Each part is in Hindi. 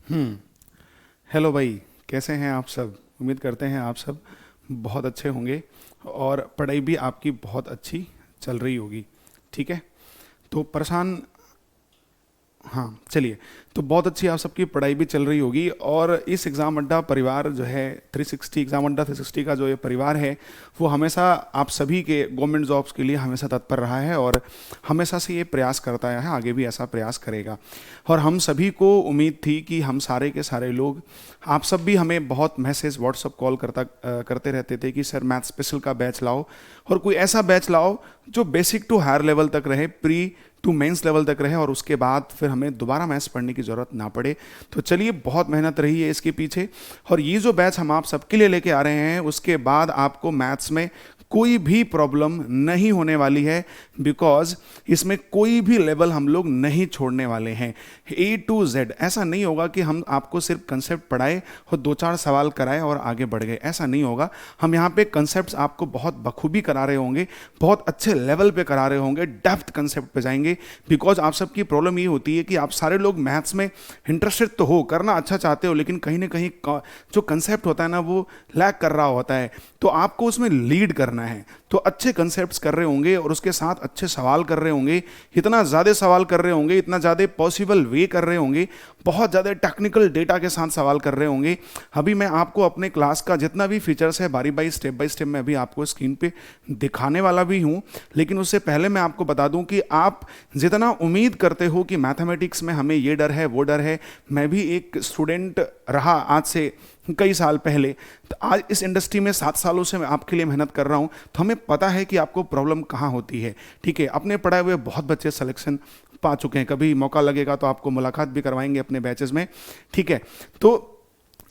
हम्म। हेलो भाई, कैसे हैं आप सब? उम्मीद करते हैं आप सब बहुत अच्छे होंगे और पढ़ाई भी आपकी बहुत अच्छी चल रही होगी। ठीक है, तो परेशान, हाँ चलिए। तो बहुत अच्छी आप सबकी पढ़ाई भी चल रही होगी और इस एग्ज़ाम अड्डा परिवार जो है 360 एग्ज़ाम अड्डा 360 का जो ये परिवार है वो हमेशा आप सभी के गवर्नमेंट जॉब्स के लिए हमेशा तत्पर रहा है और हमेशा से ये प्रयास करता है, आगे भी ऐसा प्रयास करेगा। और हम सभी को उम्मीद थी कि हम सारे के सारे लोग, आप सब भी हमें बहुत मैसेज व्हाट्सअप कॉल करते रहते थे कि सर मैथ स्पेशल का बैच लाओ और कोई ऐसा बैच लाओ जो बेसिक टू हायर लेवल तक रहे, प्री टू मेंस लेवल तक रहे और उसके बाद फिर हमें दोबारा मैथ्स पढ़ने की ज़रूरत ना पड़े। तो चलिए, बहुत मेहनत रही है इसके पीछे और ये जो बैच हम आप सबके लिए लेके आ रहे हैं उसके बाद आपको मैथ्स में कोई भी प्रॉब्लम नहीं होने वाली है, बिकॉज इसमें कोई भी लेवल हम लोग नहीं छोड़ने वाले हैं। ए टू जेड ऐसा नहीं होगा कि हम आपको सिर्फ कंसेप्ट पढ़ाए और दो चार सवाल कराए और आगे बढ़ गए, ऐसा नहीं होगा। हम यहाँ पे कंसेप्ट्स आपको बहुत बखूबी करा रहे होंगे, बहुत अच्छे लेवल पे करा रहे होंगे, डेप्थ कंसेप्ट पे जाएंगे। बिकॉज आप सबकी प्रॉब्लम ये होती है कि आप सारे लोग मैथ्स में इंटरेस्टेड तो हो, करना अच्छा चाहते हो, लेकिन कहीं ना कहीं जो कंसेप्ट होता है ना वो लैक कर रहा होता है, तो आपको उसमें लीड करना है। तो अच्छे कंसेप्ट्स कर रहे होंगे और उसके साथ अच्छे सवाल कर रहे होंगे, इतना ज़्यादा सवाल कर रहे होंगे, इतना ज़्यादा पॉसिबल वे कर रहे होंगे, बहुत ज़्यादा टेक्निकल डेटा के साथ सवाल कर रहे होंगे। अभी मैं आपको अपने क्लास का जितना भी फीचर्स है बारी बाई स्टेप मैं अभी आपको स्क्रीन पे दिखाने वाला भी हूँ, लेकिन उससे पहले मैं आपको बता दूं कि आप जितना उम्मीद करते हो कि मैथमेटिक्स में हमें ये डर है वो डर है, मैं भी एक स्टूडेंट रहा आज से कई साल पहले, तो आज इस इंडस्ट्री में 7 सालों से मैं आपके लिए मेहनत कर रहा हूं, तो हमें पता है कि आपको प्रॉब्लम कहां होती है। ठीक है, अपने पढ़ाए हुए बहुत बच्चे सिलेक्शन पा चुके हैं, कभी मौका लगेगा तो आपको मुलाकात भी करवाएंगे अपने बैचेस में। ठीक है, तो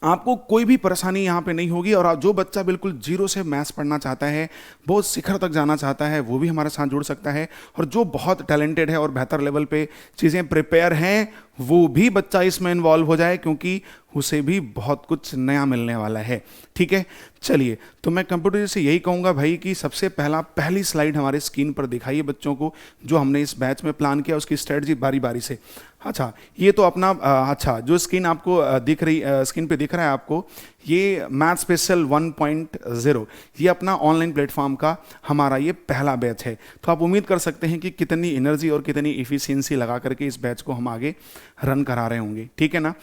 आपको कोई भी परेशानी यहाँ पे नहीं होगी और जो बच्चा बिल्कुल जीरो से मैथ्स पढ़ना चाहता है, बहुत शिखर तक जाना चाहता है, वो भी हमारे साथ जुड़ सकता है। और जो बहुत टैलेंटेड है और बेहतर लेवल पे चीज़ें प्रिपेयर हैं, वो भी बच्चा इसमें इन्वॉल्व हो जाए, क्योंकि उसे भी बहुत कुछ नया मिलने वाला है। ठीक है, चलिए, तो मैं कंप्यूटर से यही कहूँगा भाई कि सबसे पहली स्लाइड हमारे स्क्रीन पर दिखाइए बच्चों को, जो हमने इस बैच में प्लान किया उसकी स्ट्रेटजी बारी बारी से। अच्छा, ये तो अपना अच्छा जो स्क्रीन आपको दिख रही, स्क्रीन पे दिख रहा है आपको, ये मैथ स्पेशल 1.0, ये अपना ऑनलाइन प्लेटफॉर्म का हमारा ये पहला बैच है। तो आप उम्मीद कर सकते हैं कि कितनी एनर्जी और कितनी इफिशियंसी लगा करके इस बैच को हम आगे रन करा रहे होंगे। ठीक है ना,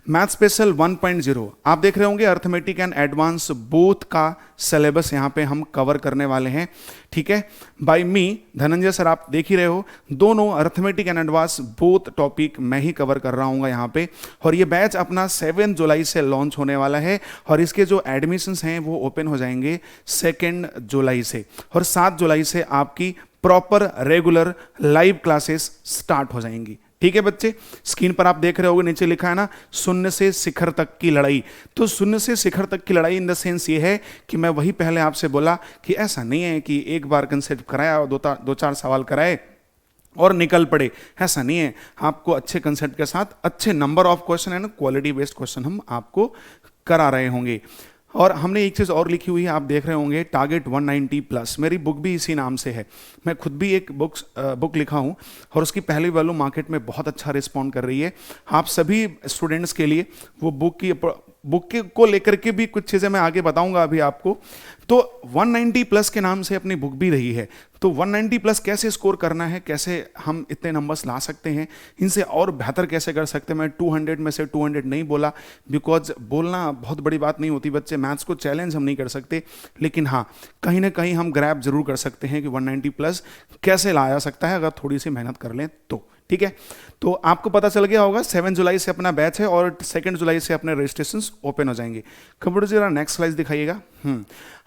मैथ स्पेशल 1.0 आप देख रहे होंगे, अर्थमेटिक एंड एडवांस बोथ का सिलेबस यहाँ पे हम कवर करने वाले हैं। ठीक है, बाय मी धनंजय सर, आप देख ही रहे हो, दोनों arithmetic and advance both topic मैं ही कवर कर रहा हूँ यहाँ पे। और ये बैच अपना 7 जुलाई से लॉन्च होने वाला है और इसके जो एडमिशन्स हैं वो ओपन हो जाएंगे 2 जुलाई से, और 7 जुलाई से आपकी proper regular live classes start हो जाएंगी। ठीक है बच्चे, स्क्रीन पर आप देख रहे होगे नीचे लिखा है ना, शून्य से शिखर तक की लड़ाई। तो शून्य से शिखर तक की लड़ाई इन द सेंस ये है कि मैं वही पहले आपसे बोला कि ऐसा नहीं है कि एक बार कंसेप्ट कराया और दो चार सवाल कराए और निकल पड़े, ऐसा नहीं है। आपको अच्छे कंसेप्ट के साथ अच्छे नंबर ऑफ क्वेश्चन है ना, क्वालिटी बेस्ड क्वेश्चन हम आपको करा रहे होंगे। और हमने एक चीज़ और लिखी हुई है, आप देख रहे होंगे, टारगेट 190+। मेरी बुक भी इसी नाम से है, मैं खुद भी एक बुक लिखा हूँ और उसकी पहली वैल्यू मार्केट में बहुत अच्छा रिस्पॉन्ड कर रही है। आप सभी स्टूडेंट्स के लिए वो बुक को लेकर के भी कुछ चीज़ें मैं आगे बताऊंगा अभी आपको। तो 190+ के नाम से अपनी बुक भी रही है, तो 190+ कैसे स्कोर करना है, कैसे हम इतने नंबर्स ला सकते हैं, इनसे और बेहतर कैसे कर सकते हैं। मैं 200 में से 200 नहीं बोला, बिकॉज बोलना बहुत बड़ी बात नहीं होती बच्चे, मैथ्स को चैलेंज हम नहीं कर सकते, लेकिन हाँ कहीं ना कहीं हम ग्रैब जरूर कर सकते हैं कि 190+ कैसे लाया जा सकता है अगर थोड़ी सी मेहनत कर लें तो। ठीक है, तो आपको पता चल गया होगा 7 जुलाई से अपना बैच है और 2 जुलाई से अपने रजिस्ट्रेशंस ओपन हो जाएंगे। कंप्यूटर जरा नेक्स्ट स्लाइड दिखाइएगा।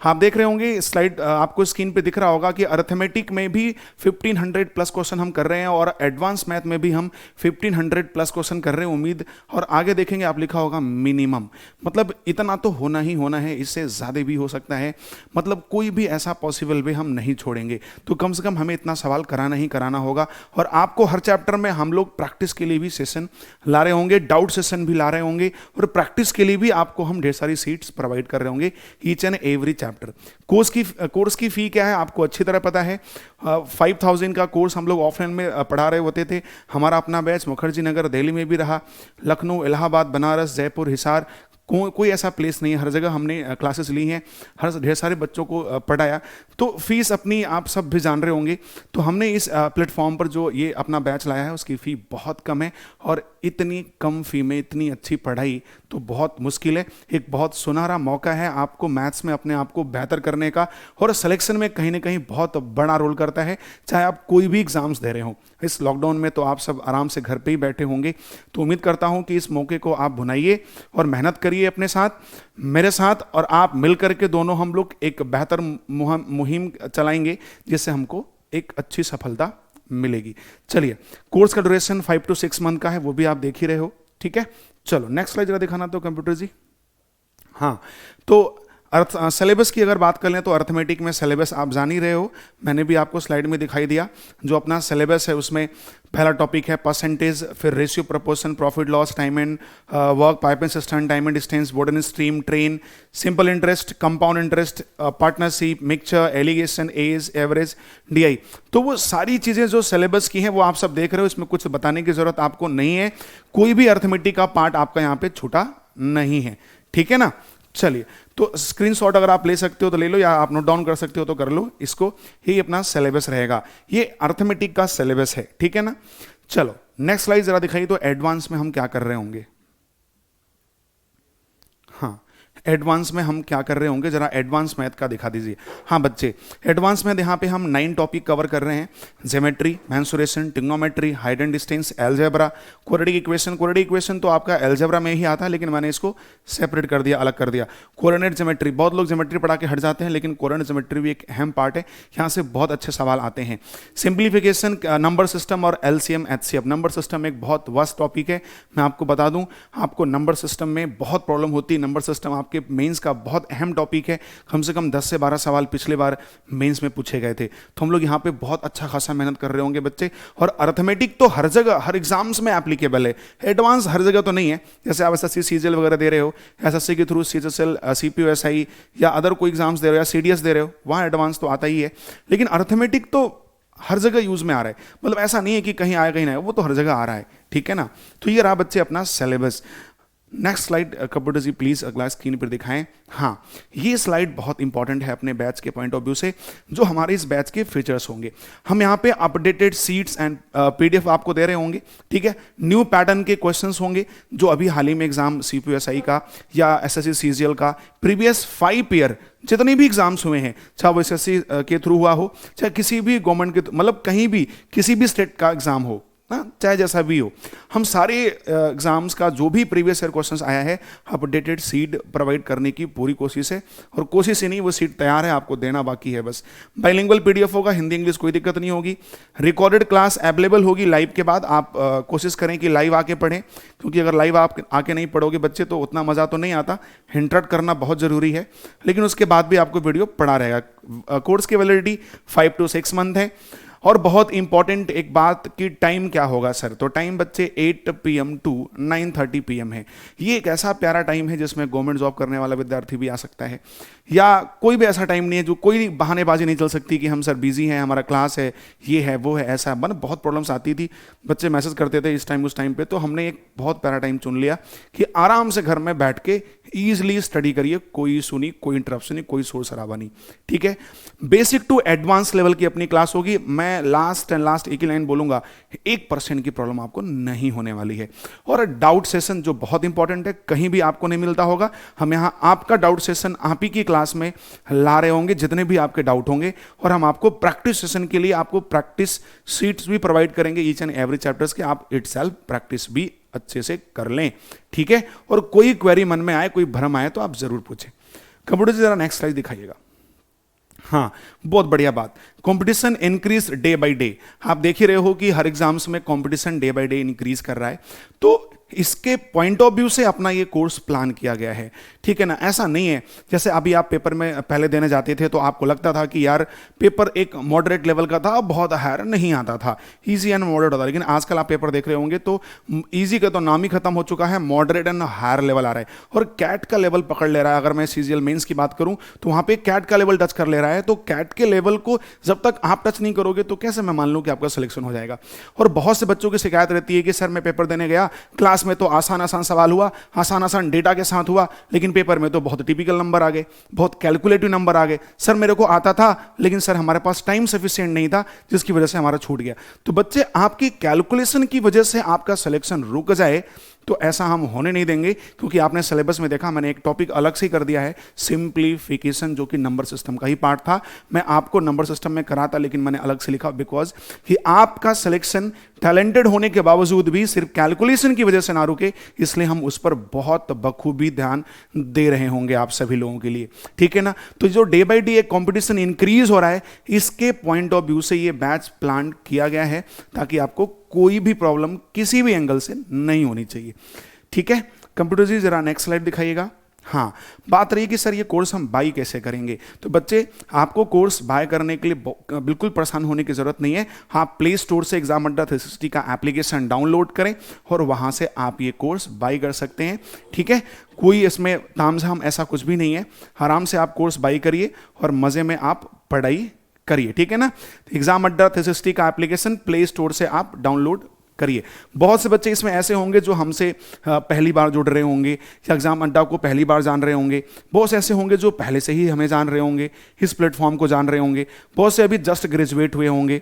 आप देख रहे होंगे स्लाइड, आपको स्क्रीन पे दिख रहा होगा कि अर्थमेटिक में भी 1500+ क्वेश्चन हम कर रहे हैं और एडवांस मैथ में भी हम 1500+ क्वेश्चन कर रहे हैं उम्मीद। और आगे देखेंगे आप लिखा होगा मिनिमम, मतलब इतना तो होना ही होना है, इससे ज़्यादा भी हो सकता है, मतलब कोई भी ऐसा पॉसिबल वे हम नहीं छोड़ेंगे। तो कम से कम हमें इतना सवाल कराना ही कराना होगा और आपको हर चैप्टर में हम लोग प्रैक्टिस के लिए भी सेशन ला रहे होंगे, डाउट सेशन भी ला रहे होंगे, और प्रैक्टिस के लिए भी आपको हम ढेर सारी सीट्स प्रोवाइड कर रहे होंगे each and every chapter. Course की फी क्या है आपको अच्छी तरह पता है। 5000 का कोर्स हम लोग ऑफलाइन में पढ़ा रहे होते थे। हमारा अपना बैच मुखर्जी नगर दिल्ली में भी रहा, लखनऊ, इलाहाबाद, बनारस, जयपुर, हिसार, कोई ऐसा प्लेस नहीं है, हर जगह हमने क्लासेस ली हैं, हर ढेर सारे बच्चों को पढ़ाया। तो फीस अपनी आप सब भी जान रहे होंगे। तो हमने इस प्लेटफॉर्म पर जो ये अपना बैच लाया है उसकी फ़ी बहुत कम है, और इतनी कम फी में इतनी अच्छी पढ़ाई तो बहुत मुश्किल है। एक बहुत सुनहरा मौका है आपको मैथ्स में अपने आप को बेहतर करने का, और सिलेक्शन में कहीं ना कहीं बहुत बड़ा रोल करता है, चाहे आप कोई भी एग्जाम्स दे रहे हो। इस लॉकडाउन में तो आप सब आराम से घर पे ही बैठे होंगे, तो उम्मीद करता हूं कि इस मौके को आप भुनाइए और मेहनत करिए अपने साथ, मेरे साथ, और आप मिलकर के दोनों हम लोग एक बेहतर मुहिम चलाएंगे जिससे हमको एक अच्छी सफलता मिलेगी। चलिए, कोर्स का ड्यूरेशन 5 to 6 मंथ का है, वो भी आप देख ही रहे हो, ठीक है। चलो नेक्स्ट स्लाइड जरा दिखाना तो कंप्यूटर जी। हाँ, तो सिलेबस की अगर बात कर लें तो अर्थमेटिक में सिलेबस आप जान ही रहे हो, मैंने भी आपको स्लाइड में दिखाई दिया। जो अपना सिलेबस है उसमें पहला टॉपिक है परसेंटेज, फिर ratio, proportion, profit loss, time and work, pipe and cistern, time and distance, boat and stream, train, simple interest, compound interest, partnership, mixture, alligation, age, average, DI. तो वो सारी चीज़ें जो सिलेबस की हैं वो आप सब देख रहे हो, इसमें कुछ बताने की जरूरत आपको नहीं है। कोई भी अर्थमेटिक का पार्ट आपका यहाँ पे छूटा नहीं है, ठीक है ना। चलिए, तो स्क्रीनशॉट अगर आप ले सकते हो तो ले लो, या आप नोट डाउन कर सकते हो तो कर लो इसको। ये अपना सिलेबस रहेगा, ये अर्थमेटिक का सिलेबस है, ठीक है ना। चलो नेक्स्ट स्लाइड जरा दिखाइए, तो एडवांस में हम क्या कर रहे होंगे। हाँ, एडवांस में हम क्या कर रहे होंगे, जरा एडवांस मैथ का दिखा दीजिए। हाँ बच्चे, एडवांस मैथ यहाँ पे हम 9 टॉपिक कवर कर रहे हैं। Geometry, mensuration, trigonometry, height and distance, algebra, quadratic equation. Quadratic equation तो आपका अलजेब्रा में ही आता है, लेकिन मैंने इसको सेपरेट कर दिया, अलग कर दिया। कोऑर्डिनेट ज्योमेट्री, बहुत लोग ज्योमेट्री पढ़ा के हट जाते हैं, लेकिन कोऑर्डिनेट ज्योमेट्री भी एक अहम पार्ट है, यहाँ से बहुत अच्छे सवाल आते हैं। सिंप्लीफिकेशन, नंबर सिस्टम और एलसीएम, एचसीएफ। नंबर सिस्टम एक बहुत वास्ट टॉपिक है, मैं आपको बता दूं, आपको नंबर सिस्टम में बहुत प्रॉब्लम होती है। नंबर सिस्टम आपके मेंस का बहुत अहम टॉपिक है, कम से कम 10 से 12 सवाल पिछले बार मेंस में पूछे गए थे। तो हम लोग यहाँ पे बहुत अच्छा खासा मेहनत कर रहे होंगे बच्चे। और अर्थमेटिक तो हर जगह, हर एग्जाम्स में एप्लीकेबल है, एडवांस हर जगह तो नहीं है। जैसे आप एसएससी सीजीएल वगैरह दे रहे हो, एसएससी के थ्रू सीजीएल, सीपीओएसआई या अदर कोई एग्जाम्स दे रहे हो, या सीडीएस दे रहे हो, वहाँ एडवांस तो आता ही है। लेकिन अर्थमेटिक तो हर जगह यूज में आ रहा है, मतलब ऐसा नहीं है कि कहीं आया कहीं ना, वो तो हर जगह आ रहा है, ठीक है ना। तो ये रहा बच्चे अपना syllabus. Next slide computer ji please अगला स्क्रीन पर दिखाएं। हाँ, ये स्लाइड बहुत इंपॉर्टेंट है अपने बैच के पॉइंट ऑफ व्यू से, जो हमारे इस बैच के फीचर्स होंगे। हम यहाँ पे अपडेटेड सीट्स एंड पीडीएफ आपको दे रहे होंगे, ठीक है। न्यू पैटर्न के क्वेश्चंस होंगे, जो अभी हाल ही में एग्जाम सीपीएसआई का या एसएससी सीजीएल का प्रीवियस 5 ईयर जितने भी एग्जाम्स हुए हैं, चाहे वो एसएससी के थ्रू हुआ हो, चाहे किसी भी गवर्नमेंट के, मतलब कहीं भी किसी भी स्टेट का एग्जाम हो ना, चाहे जैसा भी हो, हम सारे एग्जाम्स का जो भी प्रीवियस ईयर क्वेश्चंस आया है, अपडेटेड सीट प्रोवाइड करने की पूरी कोशिश है। और कोशिश ही नहीं, वो सीट तैयार है, आपको देना बाकी है बस। बाइलिंगुअल पीडीएफ होगा, हिंदी इंग्लिश कोई दिक्कत नहीं होगी। रिकॉर्डेड क्लास अवेलेबल होगी लाइव के बाद। आप कोशिश करें कि लाइव आके पढ़ें, क्योंकि अगर लाइव आप आके नहीं पढ़ोगे बच्चे तो उतना मज़ा तो नहीं आता। इंटरेक्ट करना बहुत ज़रूरी है, लेकिन उसके बाद भी आपको वीडियो पढ़ा रहेगा। कोर्स की वैलिडिटी 5 to 6 मंथ है। और बहुत इंपॉर्टेंट एक बात कि टाइम क्या होगा सर, तो टाइम बच्चे 8 PM to 9:30 PM है। ये एक ऐसा प्यारा टाइम है जिसमें गवर्नमेंट जॉब करने वाला विद्यार्थी भी आ सकता है, या कोई भी ऐसा टाइम नहीं है जो कोई बहानेबाजी नहीं चल सकती कि हम सर बिजी हैं, हमारा क्लास है, ये है वो है, ऐसा मतलब बहुत प्रॉब्लम्स आती थी, बच्चे मैसेज करते थे इस टाइम उस टाइम पे। तो हमने एक बहुत प्यारा टाइम चुन लिया कि आराम से घर में बैठ के ईजिली स्टडी करिए, कोई इशू नहीं, कोई इंटरप्शन नहीं, कोई शोर शराबा नहीं, ठीक है। बेसिक टू एडवांस लेवल की अपनी क्लास होगी। मैं लास्ट एक ही लाइन बोलूंगा, 1% की प्रॉब्लम आपको नहीं होने वाली है। और डाउट सेशन जो बहुत इंपॉर्टेंट है, कहीं भी आपको नहीं मिलता होगा, हम यहाँ आपका डाउट सेशन आप ही की क्लास में ला रहे होंगे, जितने भी आपके डाउट होंगे। और हम आपको प्रैक्टिस सेशन के लिए आपको प्रैक्टिस सीट्स भी प्रोवाइड करेंगे ईच एंड एवरी चैप्टर्स के, आप इटसेल्फ प्रैक्टिस भी अच्छे से कर लें, ठीक है। और कोई क्वेरी मन में आए, कोई भ्रम आए तो आप जरूर पूछें। कंप्यूटर से जरा नेक्स्ट स्लाइड दिखाइएगा। हाँ, बहुत बढ़िया बात, competition increase day by day. आप देख ही रहे हो कि हर एग्जाम्स में competition day by day increase कर रहा है। तो इसके पॉइंट ऑफ व्यू से अपना ये कोर्स प्लान किया गया है, ठीक है ना। ऐसा नहीं है जैसे अभी आप पेपर में पहले देने जाते थे तो आपको लगता था कि यार पेपर एक मॉडरेट लेवल का था, बहुत हायर नहीं आता था, इजी एंड मॉडरेट होता था। लेकिन आजकल आप पेपर देख रहे होंगे तो इजी का तो नाम ही खत्म हो चुका है, मॉडरेट एंड हायर लेवल आ रहा है और कैट का लेवल पकड़ ले रहा है। अगर मैं सीजीएल मेंस की बात करूं तो वहां पे कैट का लेवल टच कर ले रहा है। तो कैट के लेवल को जब तक आप टच नहीं करोगे तो कैसे मैं मान लूं कि आपका सिलेक्शन हो जाएगा। और बहुत से बच्चों की शिकायत रहती है कि सर मैं पेपर देने गया, क्लास में तो आसान आसान सवाल हुआ, आसान आसान डेटा के साथ हुआ, लेकिन पेपर में तो बहुत टिपिकल नंबर आ गए, बहुत कैलकुलेटिव नंबर आ गए। सर मेरे को आता था लेकिन सर हमारे पास टाइम सफिशिएंट नहीं था जिसकी वजह से हमारा छूट गया। तो बच्चे आपकी कैलकुलेशन की वजह से आपका सिलेक्शन रुक जाए तो ऐसा हम होने नहीं देंगे, क्योंकि आपने सिलेबस में देखा मैंने एक टॉपिक अलग से कर दिया है, सिंप्लीफिकेशन, जो कि नंबर सिस्टम का ही पार्ट था। मैं आपको नंबर सिस्टम में कराता लेकिन मैंने अलग से लिखा बिकॉज कि आपका सिलेक्शन टैलेंटेड होने के बावजूद भी सिर्फ कैलकुलेशन की वजह से ना रुके, इसलिए हम उस पर बहुत बखूबी ध्यान दे रहे होंगे आप सभी लोगों के लिए, ठीक है ना। तो जो day by day competition increase हो रहा है, इसके पॉइंट ऑफ व्यू से ये बैच प्लान किया गया है ताकि आपको कोई भी प्रॉब्लम किसी भी एंगल से नहीं होनी चाहिए, ठीक है। कंप्यूटर जी जरा नेक्स्ट स्लाइड दिखाइएगा। हाँ, बात रही कि सर ये कोर्स हम बाई कैसे करेंगे। तो बच्चे आपको कोर्स बाय करने के लिए बिल्कुल परेशान होने की जरूरत नहीं है। आप प्ले स्टोर से एग्जाम अड्डा 360 का एप्लीकेशन डाउनलोड करें और वहां से आप ये कोर्स बाई कर सकते हैं, ठीक है। कोई इसमें तामझाम ऐसा कुछ भी नहीं है, आराम से आप कोर्स बाई करिए और मजे में आप पढ़ाई करिए, ठीक है ना। एग्जाम अड्डा 360 का एप्लीकेशन प्ले स्टोर से आप डाउनलोड करिए। बहुत से बच्चे इसमें ऐसे होंगे जो हमसे पहली बार जुड़ रहे होंगे या एग्जाम अड्डा को पहली बार जान रहे होंगे, बहुत से ऐसे होंगे जो पहले से ही हमें जान रहे होंगे, इस प्लेटफॉर्म को जान रहे होंगे, बहुत से अभी जस्ट ग्रेजुएट हुए होंगे,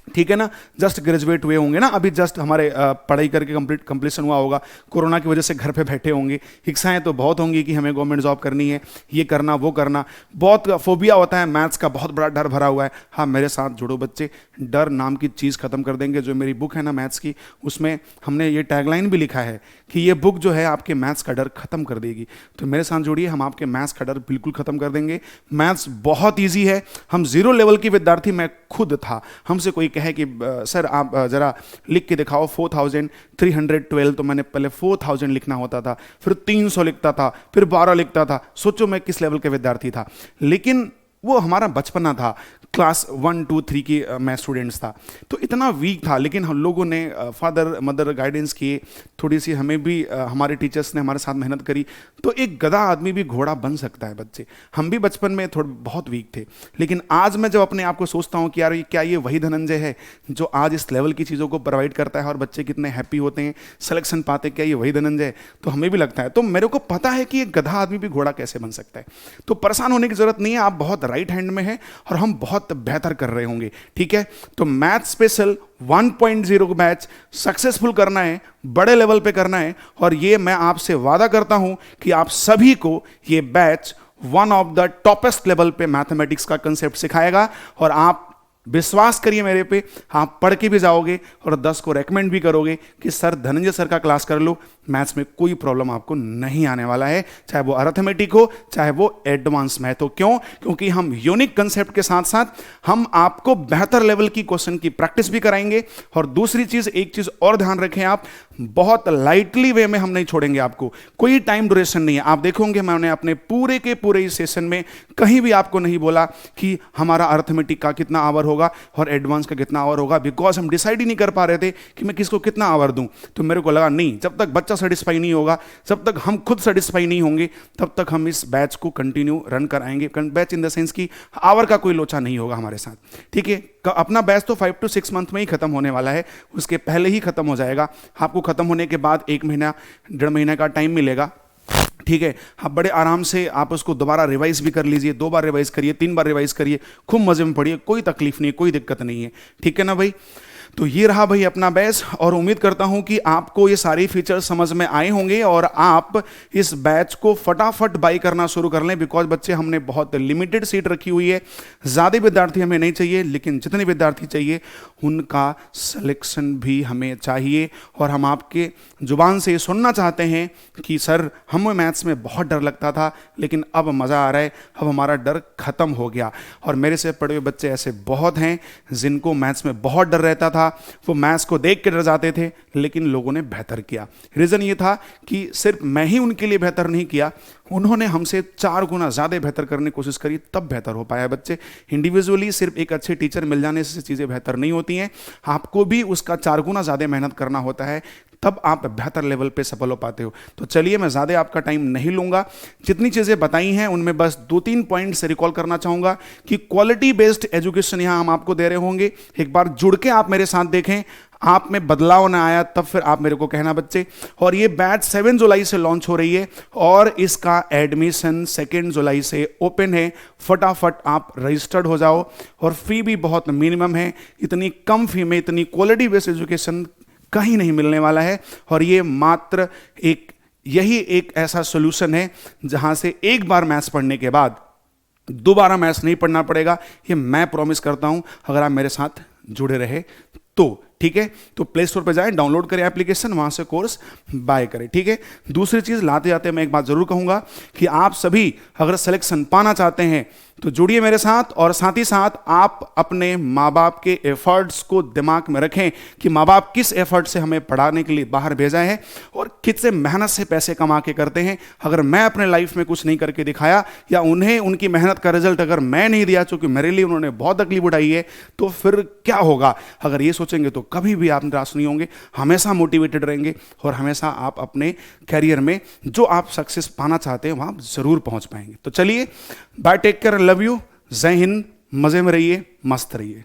ठीक है ना, जस्ट ग्रेजुएट हुए होंगे ना, अभी जस्ट हमारे पढ़ाई करके कंप्लीशन हुआ होगा, कोरोना की वजह से घर पे बैठे होंगे, इच्छाएं तो बहुत होंगी कि हमें गवर्नमेंट जॉब करनी है, ये करना वो करना, बहुत फोबिया होता है, मैथ्स का बहुत बड़ा डर भरा हुआ है। हाँ, मेरे साथ जुड़ो बच्चे, डर नाम की चीज़ खत्म कर देंगे। जो मेरी बुक है ना मैथ्स की, उसमें हमने ये टैगलाइन भी लिखा है कि ये बुक जो है आपके मैथ्स का डर खत्म कर देगी। तो मेरे साथ जुड़िए, हम आपके मैथ्स का डर बिल्कुल खत्म कर देंगे। मैथ्स बहुत ईजी है, हम जीरो लेवल की विद्यार्थी, मैं खुद था, हमसे कोई कहे कि सर आप जरा लिख के दिखाओ 4312, तो मैंने पहले 4000 लिखना होता था, फिर 300 लिखता था, फिर 12 लिखता था। सोचो मैं किस लेवल के विद्यार्थी था, लेकिन वो हमारा बचपना था, क्लास 1 2 3 की मैं स्टूडेंट्स था, तो इतना वीक था। लेकिन हम लोगों ने फादर मदर गाइडेंस किए, थोड़ी सी हमें भी हमारे टीचर्स ने हमारे साथ मेहनत करी, तो एक गधा आदमी भी घोड़ा बन सकता है बच्चे। हम भी बचपन में थोड़े बहुत वीक थे, लेकिन आज मैं जब अपने आप को सोचता हूँ कि यार क्या ये वही धनंजय है जो आज इस लेवल की चीज़ों को प्रोवाइड करता है और बच्चे कितने हैप्पी होते हैं, सिलेक्शन पाते, क्या ये वही धनंजय है? तो हमें भी लगता है। तो मेरे को पता है कि एक गधा आदमी भी घोड़ा कैसे बन सकता है। तो परेशान होने की जरूरत नहीं है, आप बहुत राइट हैंड में है और हम बहुत बेहतर कर रहे होंगे, ठीक है। तो मैथ स्पेशल 1.0 बैच सक्सेसफुल करना है, बड़े लेवल पे करना है, और ये मैं आपसे वादा करता हूं कि आप सभी को ये batch one of the toppest level पे मैथमेटिक्स का कंसेप्ट सिखाएगा। और आप विश्वास करिए मेरे पे, आप पढ़ के भी जाओगे और 10 को रेकमेंड भी करोगे कि सर धनंजय सर का क्लास कर लो, मैथ्स में कोई प्रॉब्लम आपको नहीं आने वाला है, चाहे वो अरिथमेटिक हो चाहे वो एडवांस मैथ हो। क्यों? क्योंकि हम यूनिक कंसेप्ट के साथ साथ हम आपको बेहतर लेवल की क्वेश्चन की प्रैक्टिस भी कराएंगे। और दूसरी चीज, एक चीज और ध्यान रखें, आप बहुत लाइटली वे में हम नहीं छोड़ेंगे आपको, कोई टाइम ड्यूरेशन नहीं है। आप देखोगे मैंने अपने पूरे के पूरे इस सेशन में कहीं भी आपको नहीं बोला कि हमारा अरिथमेटिक का कितना आवर होगा और एडवांस का कितना आवर होगा, बिकॉज हम डिसाइड ही नहीं कर पा रहे थे कि मैं किसको कितना आवर दूं। तो मेरे को लगा नहीं, जब तक बच्चा सेटिस्फाई नहीं होगा, जब तक हम खुद सेटिस्फाई नहीं होंगे, तब तक हम इस बैच को कंटिन्यू रन कराएंगे। बैच इन द सेंस की आवर का कोई लोचा नहीं होगा हमारे साथ, ठीक है। अपना बैच तो 5 to 6 मंथ में ही खत्म होने वाला है, उसके पहले ही खत्म हो जाएगा। आपको खत्म होने के बाद 1 महीना 1.5 महीना का टाइम मिलेगा, ठीक है। आप बड़े आराम से आप उसको दोबारा रिवाइज भी कर लीजिए, 2 बार रिवाइज करिए, 3 बार रिवाइज करिए, खूब मजे में पढ़िए, कोई तकलीफ नहीं, कोई दिक्कत नहीं है, ठीक है ना भाई। तो ये रहा भाई अपना बैच, और उम्मीद करता हूं कि आपको ये सारी फीचर्स समझ में आए होंगे और आप इस बैच को फटाफट बाई करना शुरू कर लें। बिकॉज बच्चे हमने बहुत लिमिटेड सीट रखी हुई है, ज़्यादा विद्यार्थी हमें नहीं चाहिए, लेकिन जितने विद्यार्थी चाहिए उनका सिलेक्शन भी हमें चाहिए। और हम आपके जुबान से ये सुनना चाहते हैं कि सर हमें मैथ्स में बहुत डर लगता था, लेकिन अब मज़ा आ रहा है, अब हमारा डर खत्म हो गया। और मेरे से पढ़े हुए बच्चे ऐसे बहुत हैं जिनको मैथ्स में बहुत डर रहता था, था, वो मैथ्स को देख के डर जाते थे, लेकिन लोगों ने बेहतर किया। रीज़न ये था कि सिर्फ मैं ही उनके लिए बेहतर नहीं किया, उन्होंने हमसे 4 गुना ज़्यादा बेहतर करने की कोशिश करी, तब बेहतर हो पाया। बच्चे, इंडिविजुअली सिर्फ एक अच्छे टीचर मिल जाने से चीज़ें बेहतर नहीं होती हैं, आपको भी उसका 4 गुना ज़्यादा मेहनत करना होता है, तब आप बेहतर लेवल पे सफल हो पाते हो। तो चलिए, मैं ज़्यादा आपका टाइम नहीं लूँगा, जितनी चीज़ें बताई हैं उनमें बस 2-3 पॉइंट से रिकॉल करना चाहूँगा कि क्वालिटी बेस्ड एजुकेशन यहाँ हम आपको दे रहे होंगे। एक बार जुड़ के आप मेरे साथ देखें, आप में बदलाव ना आया तब फिर आप मेरे को कहना बच्चे। और ये बैच 7 जुलाई से लॉन्च हो रही है और इसका एडमिशन 2 जुलाई से ओपन है। फटाफट आप रजिस्टर्ड हो जाओ, और फी भी बहुत मिनिमम है। इतनी कम फी में इतनी क्वालिटी बेस्ड एजुकेशन कहीं नहीं मिलने वाला है, और ये मात्र यही एक ऐसा सोल्यूशन है जहां से एक बार मैथ्स पढ़ने के बाद दोबारा मैथ्स नहीं पढ़ना पड़ेगा। ये मैं प्रॉमिस करता हूं, अगर आप मेरे साथ जुड़े रहे तो। ठीक है, तो प्ले स्टोर पर जाएं, डाउनलोड करें एप्लीकेशन, वहां से कोर्स बाय करें। ठीक है, दूसरी चीज लाते जाते मैं एक बात जरूर कहूंगा कि आप सभी अगर सिलेक्शन पाना चाहते हैं तो जुड़िए मेरे साथ, और साथ ही साथ आप अपने माँ बाप के एफर्ट्स को दिमाग में रखें कि माँ बाप किस एफर्ट से हमें पढ़ाने के लिए बाहर भेजा है और कितने मेहनत से पैसे कमा के करते हैं। अगर मैं अपने लाइफ में कुछ नहीं करके दिखाया, या उन्हें उनकी मेहनत का रिजल्ट अगर मैं नहीं दिया, चूंकि मेरे लिए उन्होंने बहुत तकलीफ उठाई है, तो फिर क्या होगा। अगर ये सोचेंगे तो कभी भी आप निराश नहीं होंगे, हमेशा मोटिवेटेड रहेंगे, और हमेशा आप अपने कैरियर में जो आप सक्सेस पाना चाहते हैं वहां जरूर पहुंच पाएंगे। तो चलिए, bye, take care, love you, जय हिंद, मजे में रहिए, मस्त रहिए।